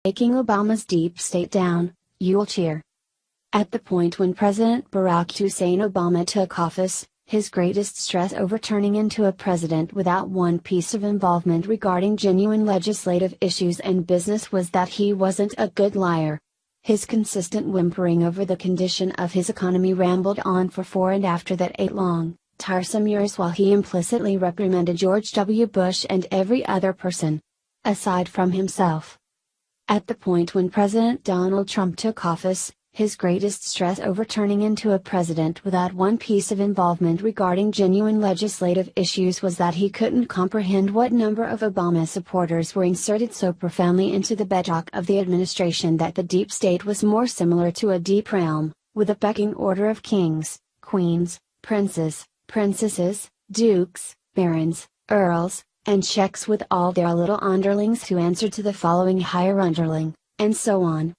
Taking Obama's deep state down, you'll cheer. At the point when President Barack Hussein Obama took office, his greatest stress over turning into a president without one piece of involvement regarding genuine legislative issues and business was that he wasn't a good liar. His consistent whimpering over the condition of his economy rambled on for 4 and after that 8 long, tiresome years while he implicitly reprimanded George W. Bush and every other person, aside from himself. At the point when President Donald Trump took office, his greatest stress over turning into a president without one piece of involvement regarding genuine legislative issues was that he couldn't comprehend what number of Obama supporters were inserted so profoundly into the bedrock of the administration that the deep state was more similar to a deep realm, with a pecking order of kings, queens, princes, princesses, dukes, barons, earls, and sheikhs with all their little underlings who answered to the following higher underling, and so on.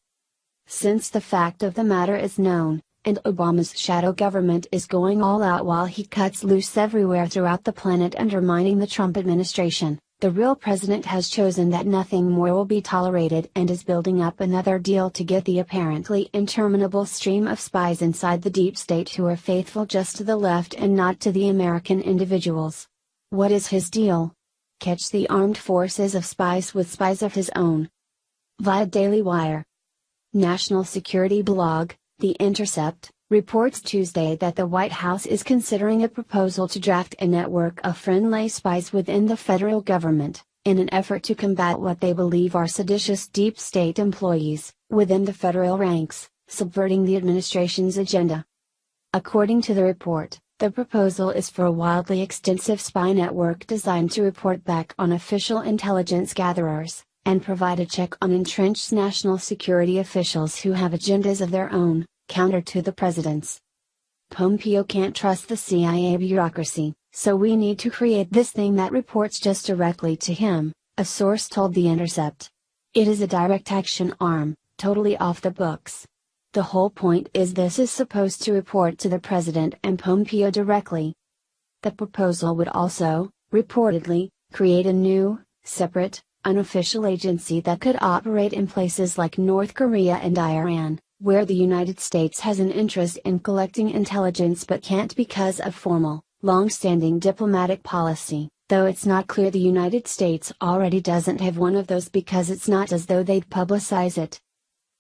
Since the fact of the matter is known, and Obama's shadow government is going all out while he cuts loose everywhere throughout the planet undermining the Trump administration, the real president has chosen that nothing more will be tolerated and is building up another deal to get the apparently interminable stream of spies inside the deep state who are faithful just to the left and not to the American individuals. What is his deal? Catch the armed forces of spies with spies of his own. Via Daily Wire. National security blog, The Intercept, reports Tuesday that the White House is considering a proposal to draft a network of friendly spies within the federal government, in an effort to combat what they believe are seditious deep state employees, within the federal ranks, subverting the administration's agenda. According to the report, the proposal is for a wildly extensive spy network designed to report back on official intelligence gatherers, and provide a check on entrenched national security officials who have agendas of their own, counter to the president's. Pompeo can't trust the CIA bureaucracy, so we need to create this thing that reports just directly to him, a source told The Intercept. It is a direct action arm, totally off the books. The whole point is this is supposed to report to the president and Pompeo directly. The proposal would also, reportedly, create a new, separate, unofficial agency that could operate in places like North Korea and Iran, where the United States has an interest in collecting intelligence but can't because of formal, long-standing diplomatic policy, though it's not clear the United States already doesn't have one of those because it's not as though they'd publicize it.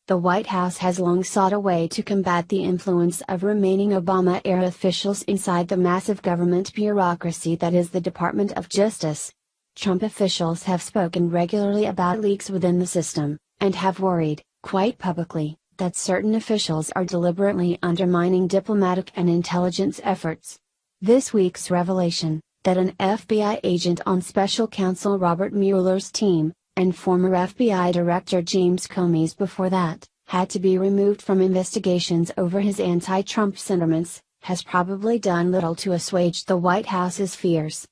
The White House has long sought a way to combat the influence of remaining Obama-era officials inside the massive government bureaucracy that is the Department of Justice. Trump officials have spoken regularly about leaks within the system, and have worried, quite publicly, that certain officials are deliberately undermining diplomatic and intelligence efforts. This week's revelation, that an FBI agent on special counsel Robert Mueller's team, and former FBI Director James Comey's before that, had to be removed from investigations over his anti-Trump sentiments, has probably done little to assuage the White House's fears.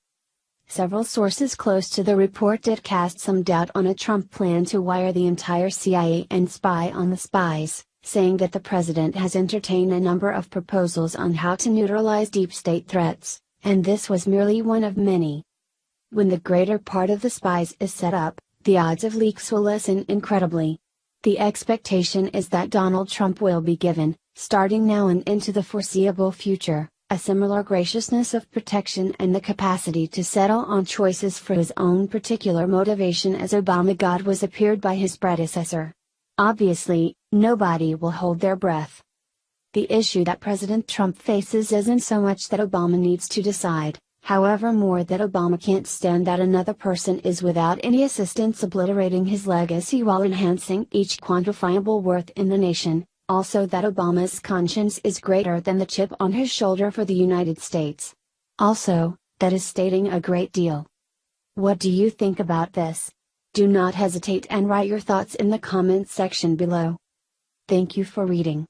Several sources close to the report did cast some doubt on a Trump plan to wire the entire CIA and spy on the spies, saying that the president has entertained a number of proposals on how to neutralize deep state threats, and this was merely one of many. When the greater part of the spies is set up, the odds of leaks will lessen incredibly. The expectation is that Donald Trump will be given, starting now and into the foreseeable future, a similar graciousness of protection and the capacity to settle on choices for his own particular motivation as Obama God was appeared by his predecessor. Obviously, nobody will hold their breath. The issue that President Trump faces isn't so much that Obama needs to decide, however, more that Obama can't stand that another person is without any assistance obliterating his legacy while enhancing each quantifiable worth in the nation, also that Obama's conscience is greater than the chip on his shoulder for the United States. Also, that is stating a great deal. What do you think about this? Do not hesitate and write your thoughts in the comments section below. Thank you for reading.